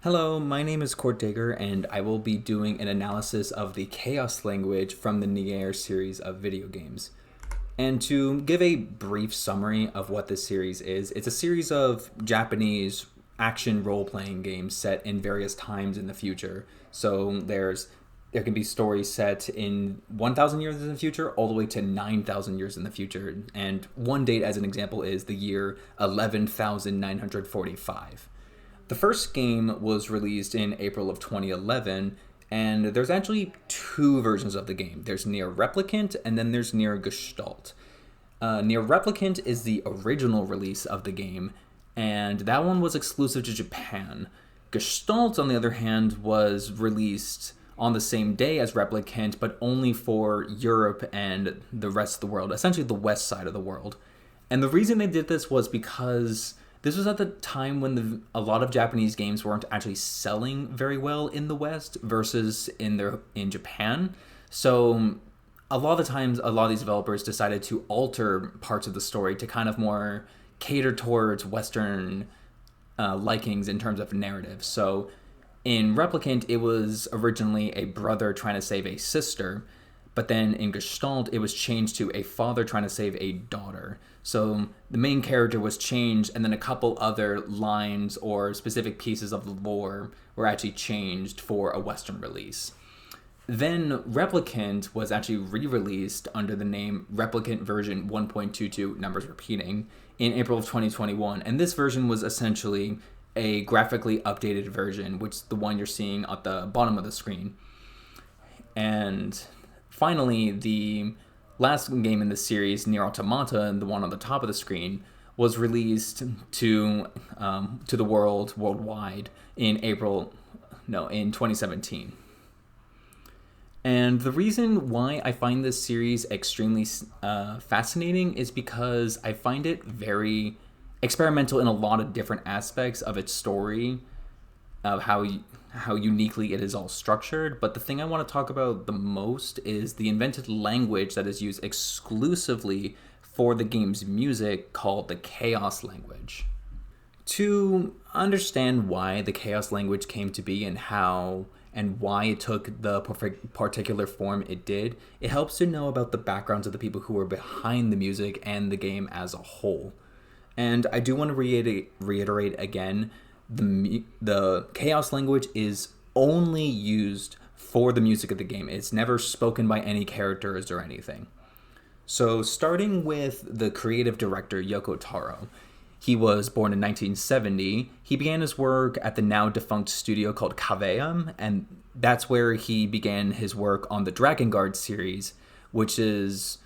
Hello, my name is Court Digger, and I will be doing an analysis of the Chaos language from the NieR series of video games. And to give a brief summary of what this series is, it's a series of Japanese action role-playing games set in various times in the future. So there can be stories set in 1,000 years in the future all the way to 9,000 years in the future. And one date, as an example, is the year 11,945. The first game was released in April of 2011, and there's actually two versions of the game. There's NieR Replicant, and then there's NieR Gestalt. NieR Replicant is the original release of the game, and that one was exclusive to Japan. Gestalt, on the other hand, was released on the same day as Replicant, but only for Europe and the rest of the world, essentially the west side of the world. And the reason they did this was because this was at the time when a lot of Japanese games weren't actually selling very well in the West versus in Japan. So a lot of the times, a lot of these developers decided to alter parts of the story to kind of more cater towards Western likings in terms of narrative. So in Replicant, it was originally a brother trying to save a sister, but then in Gestalt, it was changed to a father trying to save a daughter. So the main character was changed, and then a couple other lines or specific pieces of the lore were actually changed for a Western release. Then Replicant was actually re-released under the name Replicant version 1.22, numbers repeating, in April of 2021. And this version was essentially a graphically updated version, which is the one you're seeing at the bottom of the screen. And finally, the last game in the series, NieR Automata, the one on the top of the screen, was released to the worldwide in 2017. And the reason why I find this series extremely fascinating is because I find it very experimental in a lot of different aspects of its story, of how uniquely it is all structured. But the thing I want to talk about the most is the invented language that is used exclusively for the game's music, called the Chaos language. To understand why the Chaos language came to be and why it took the particular form it did, it helps to know about the backgrounds of the people who were behind the music and the game as a whole. And I do want to reiterate again, the Chaos language is only used for the music of the game. It's never spoken by any characters or anything. So starting with the creative director, Yoko Taro. He was born in 1970. He began his work at the now defunct studio called Kaveya, and that's where he began his work on the Dragon Guard series, which is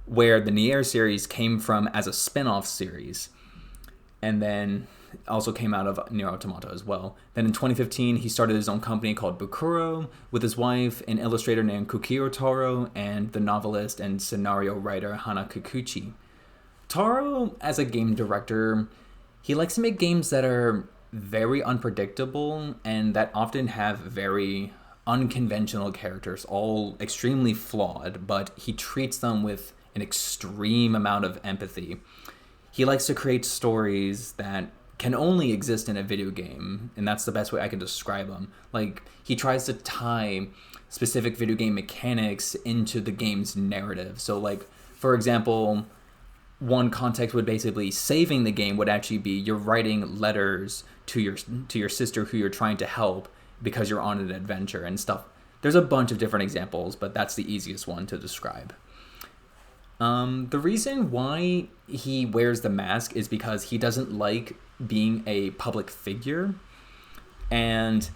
where the NieR series came from as a spin-off series. And then also came out of NieR Automata as well. Then in 2015, he started his own company called Bukuro with his wife, an illustrator named Kukiro Taro, and the novelist and scenario writer Hana Kikuchi. Taro, as a game director, he likes to make games that are very unpredictable and that often have very unconventional characters, all extremely flawed, but he treats them with an extreme amount of empathy. He likes to create stories that can only exist in a video game, and that's the best way I can describe him. Like, he tries to tie specific video game mechanics into the game's narrative. So, like, for example, one context would basically saving the game would actually be you're writing letters to your sister who you're trying to help because you're on an adventure and stuff. There's a bunch of different examples, but that's the easiest one to describe. The reason why he wears the mask is because he doesn't like being a public figure, and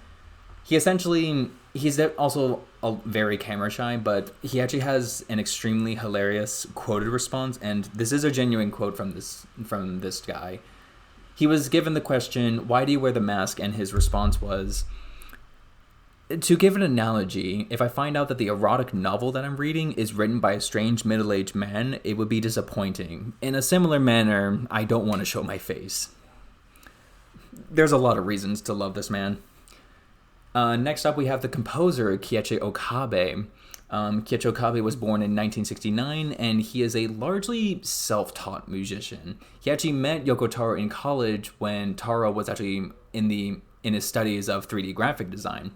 he's also very camera shy, but he actually has an extremely hilarious quoted response, and this is a genuine quote from this guy. He was given the question, "Why do you wear the mask?" and his response was, "To give an analogy, if I find out that the erotic novel that I'm reading is written by a strange middle-aged man, it would be disappointing. In a similar manner, I don't want to show my face." There's a lot of reasons to love this man. Next up, we have the composer, Keiichi Okabe. Keiichi Okabe was born in 1969, and he is a largely self-taught musician. He actually met Yoko Taro in college when Taro was actually in the in his studies of 3D graphic design.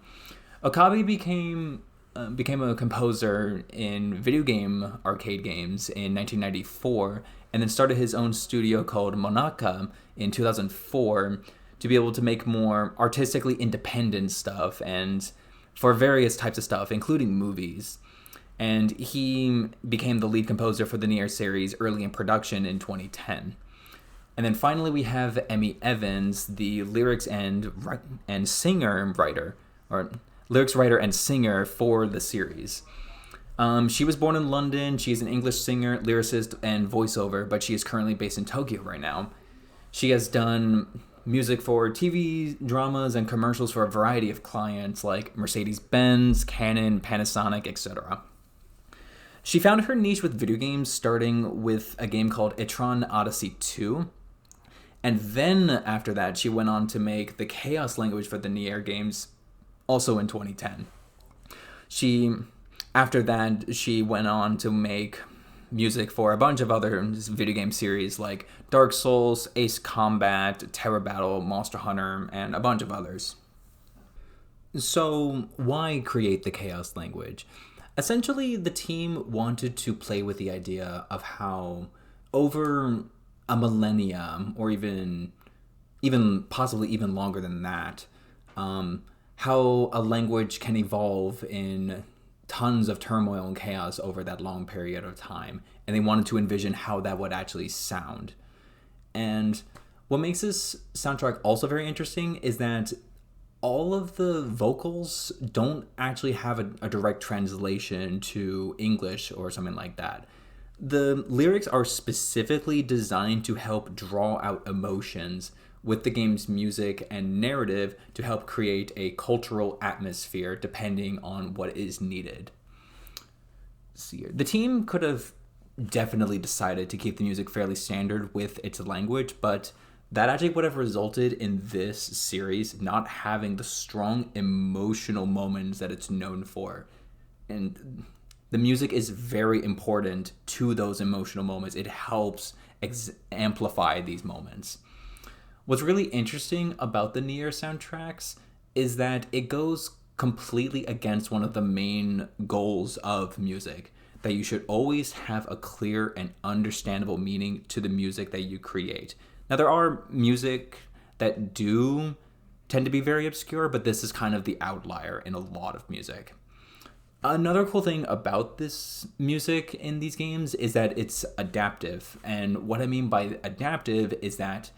Okabe became a composer in video game arcade games in 1994, and then started his own studio called Monaka in 2004 to be able to make more artistically independent stuff and for various types of stuff, including movies. And he became the lead composer for the NieR series early in production in 2010. And then finally we have Emmy Evans, the lyrics and singer writer, or lyrics writer and singer for the series. She was born in London. She's an English singer, lyricist, and voiceover, but she is currently based in Tokyo right now. She has done music for TV dramas and commercials for a variety of clients like Mercedes-Benz, Canon, Panasonic, etc. She found her niche with video games, starting with a game called Etron Odyssey 2. And then after that, she went on to make the Chaos language for the NieR games, also in 2010. After that, she went on to make music for a bunch of other video game series like Dark Souls, Ace Combat, Terror Battle, Monster Hunter, and a bunch of others. So why create the Chaos language? Essentially, the team wanted to play with the idea of how over a millennium, or even possibly even longer than that, how a language can evolve in tons of turmoil and chaos over that long period of time. And they wanted to envision how that would actually sound. And what makes this soundtrack also very interesting is that all of the vocals don't actually have a direct translation to English or something like that. The lyrics are specifically designed to help draw out emotions with the game's music and narrative to help create a cultural atmosphere depending on what is needed. The team could have definitely decided to keep the music fairly standard with its language, but that actually would have resulted in this series not having the strong emotional moments that it's known for. And the music is very important to those emotional moments. It helps amplify these moments. What's really interesting about the NieR soundtracks is that it goes completely against one of the main goals of music, that you should always have a clear and understandable meaning to the music that you create. Now, there are music that do tend to be very obscure, but this is kind of the outlier in a lot of music. Another cool thing about this music in these games is that it's adaptive. And what I mean by adaptive is that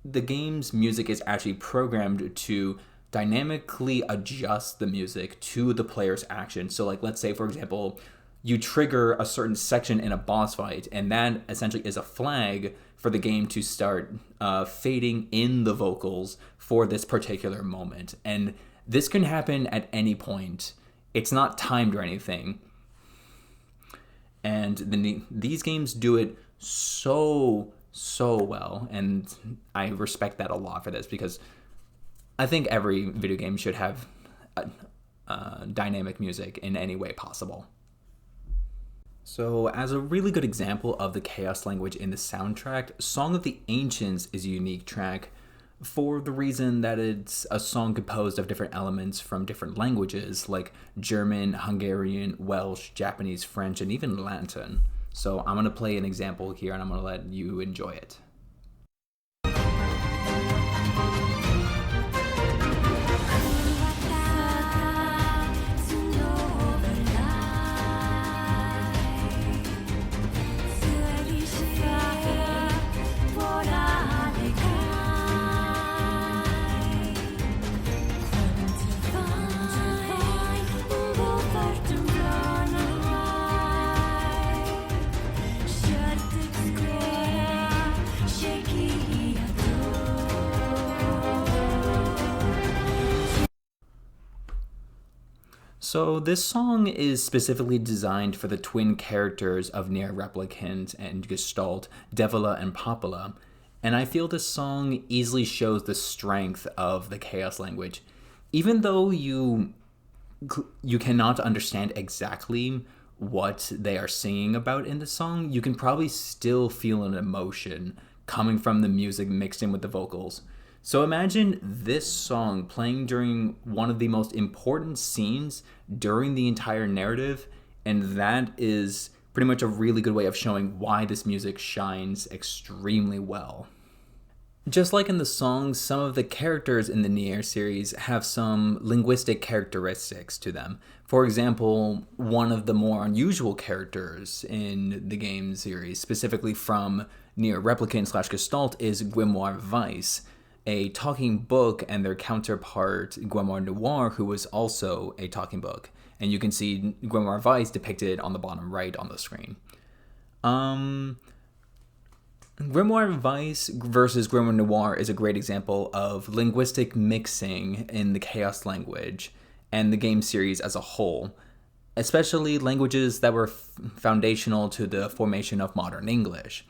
the game's music is actually programmed to dynamically adjust the music to the player's action. So like, let's say, for example, you trigger a certain section in a boss fight, and that essentially is a flag for the game to start fading in the vocals for this particular moment. And this can happen at any point. It's not timed or anything. And these games do it so well, and I respect that a lot for this, because I think every video game should have dynamic music in any way possible. So as a really good example of the Chaos language in the soundtrack, Song of the Ancients is a unique track for the reason that it's a song composed of different elements from different languages like German, Hungarian, Welsh, Japanese, French, and even Latin. So I'm going to play an example here, and I'm going to let you enjoy it. So this song is specifically designed for the twin characters of NieR Replicant and Gestalt, Devila and Popula, and I feel this song easily shows the strength of the Chaos language. Even though you cannot understand exactly what they are singing about in the song, you can probably still feel an emotion coming from the music mixed in with the vocals. So imagine this song playing during one of the most important scenes during the entire narrative, and that is pretty much a really good way of showing why this music shines extremely well. Just like in the songs, some of the characters in the NieR series have some linguistic characteristics to them. For example, one of the more unusual characters in the game series, specifically from NieR Replicant slash Gestalt, is Grimoire Weiss, a talking book, and their counterpart, Grimoire Noir, who was also a talking book. And you can see Grimoire Weiss depicted on the bottom right on the screen. Grimoire Weiss versus Grimoire Noir is a great example of linguistic mixing in the Chaos language and the game series as a whole, especially languages that were foundational to the formation of modern English.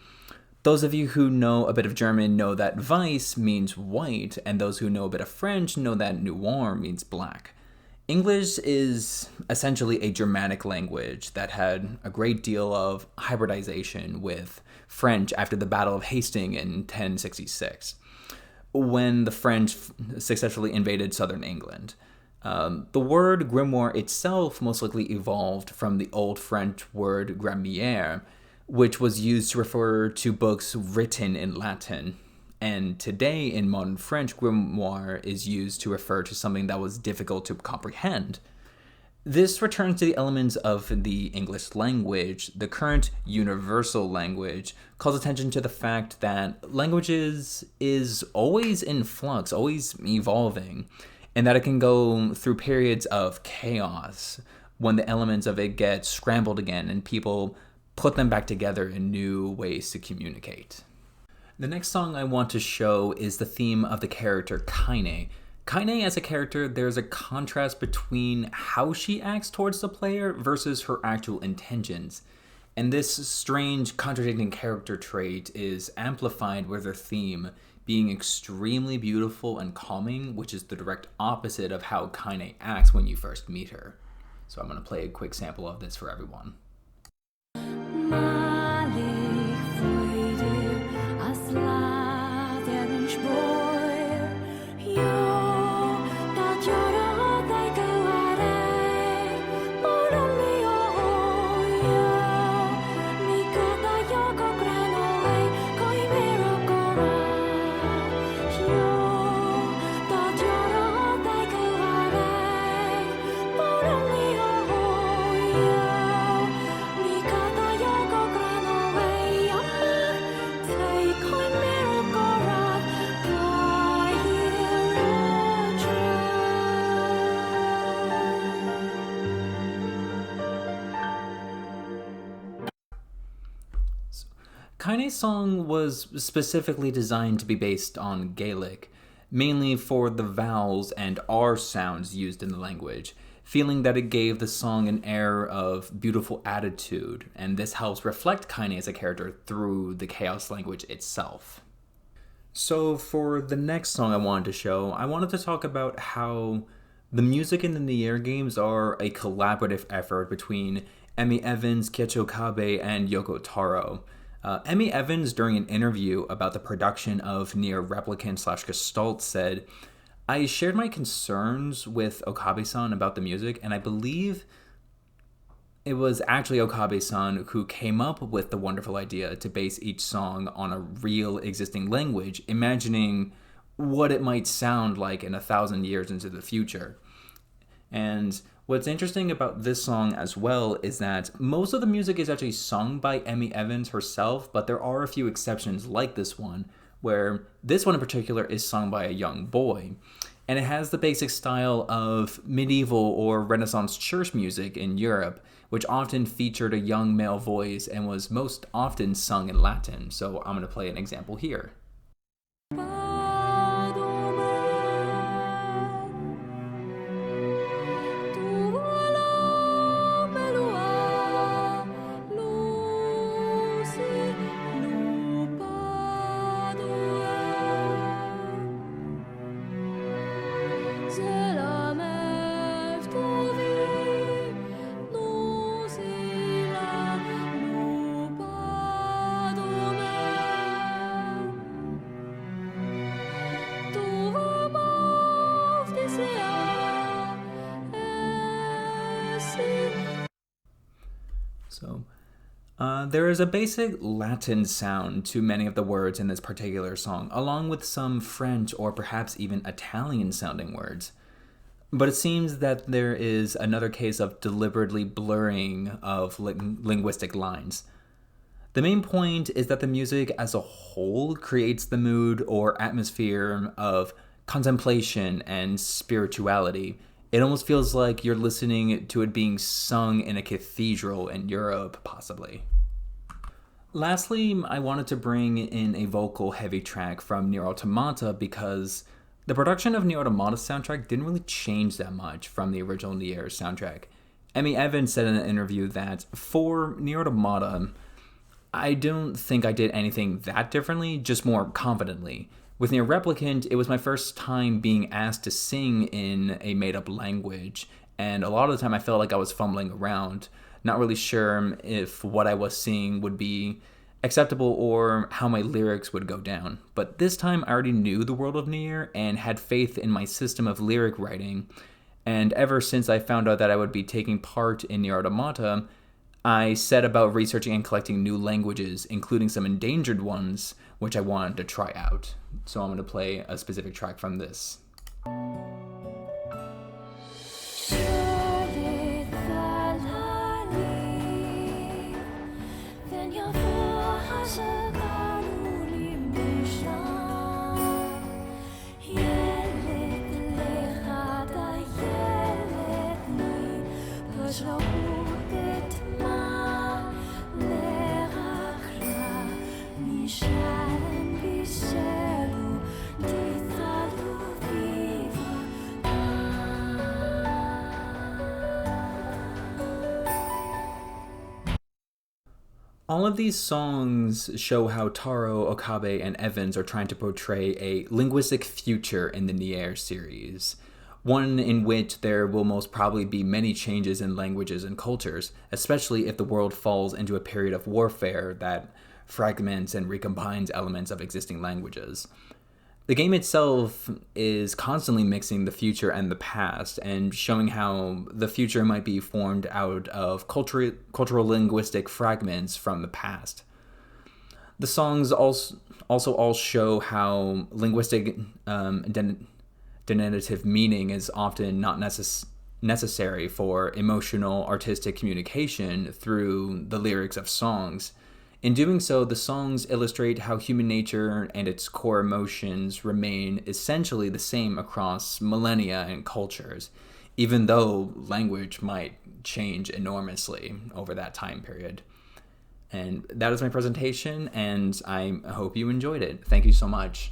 Those of you who know a bit of German know that Weiss means white, and those who know a bit of French know that Noir means black. English is essentially a Germanic language that had a great deal of hybridization with French after the Battle of Hastings in 1066, when the French successfully invaded southern England. The word grimoire itself most likely evolved from the Old French word grammaire, which was used to refer to books written in Latin. And today, in modern French, grimoire is used to refer to something that was difficult to comprehend. This returns to the elements of the English language. The current universal language calls attention to the fact that languages is always in flux, always evolving, and that it can go through periods of chaos when the elements of it get scrambled again and people put them back together in new ways to communicate. The next song I want to show is the theme of the character Kaine. Kaine as a character, there's a contrast between how she acts towards the player versus her actual intentions. And this strange, contradicting character trait is amplified with her theme being extremely beautiful and calming, which is the direct opposite of how Kaine acts when you first meet her. So I'm going to play a quick sample of this for everyone. Kaine's song was specifically designed to be based on Gaelic, mainly for the vowels and R sounds used in the language, feeling that it gave the song an air of beautiful attitude, and this helps reflect Kaine as a character through the Chaos language itself. So for the next song I wanted to show, I wanted to talk about how the music in the NieR games are a collaborative effort between Emi Evans, Keiichi Okabe, and Yoko Taro. Emi Evans, during an interview about the production of NieR Replicant / Gestalt, said, "I shared my concerns with Okabe-san about the music, and I believe it was actually Okabe-san who came up with the wonderful idea to base each song on a real existing language, imagining what it might sound like in 1,000 years into the future." And what's interesting about this song as well is that most of the music is actually sung by Emi Evans herself, but there are a few exceptions like this one, where this one in particular is sung by a young boy. And it has the basic style of medieval or Renaissance church music in Europe, which often featured a young male voice and was most often sung in Latin. So I'm going to play an example here. So there is a basic Latin sound to many of the words in this particular song, along with some French or perhaps even Italian sounding words. But it seems that there is another case of deliberately blurring of linguistic lines. The main point is that the music as a whole creates the mood or atmosphere of contemplation and spirituality. It almost feels like you're listening to it being sung in a cathedral in Europe, possibly. Lastly, I wanted to bring in a vocal heavy track from NieR Automata because the production of NieR Automata's soundtrack didn't really change that much from the original NieR soundtrack. Emmy Evans said in an interview that for NieR Automata, I don't think I did anything that differently, just more confidently. With NieR Replicant, it was my first time being asked to sing in a made-up language, and a lot of the time I felt like I was fumbling around, not really sure if what I was singing would be acceptable or how my lyrics would go down. But this time I already knew the world of NieR and had faith in my system of lyric writing, and ever since I found out that I would be taking part in NieR Automata, I set about researching and collecting new languages, including some endangered ones, which I wanted to try out. So I'm going to play a specific track from this. All of these songs show how Taro, Okabe, and Evans are trying to portray a linguistic future in the NieR series, one in which there will most probably be many changes in languages and cultures, especially if the world falls into a period of warfare that fragments and recombines elements of existing languages. The game itself is constantly mixing the future and the past and showing how the future might be formed out of cultural linguistic fragments from the past. The songs also all show how linguistic denotative meaning is often not necessary for emotional artistic communication through the lyrics of songs. In doing so, the songs illustrate how human nature and its core emotions remain essentially the same across millennia and cultures, even though language might change enormously over that time period. And that is my presentation, and I hope you enjoyed it. Thank you so much.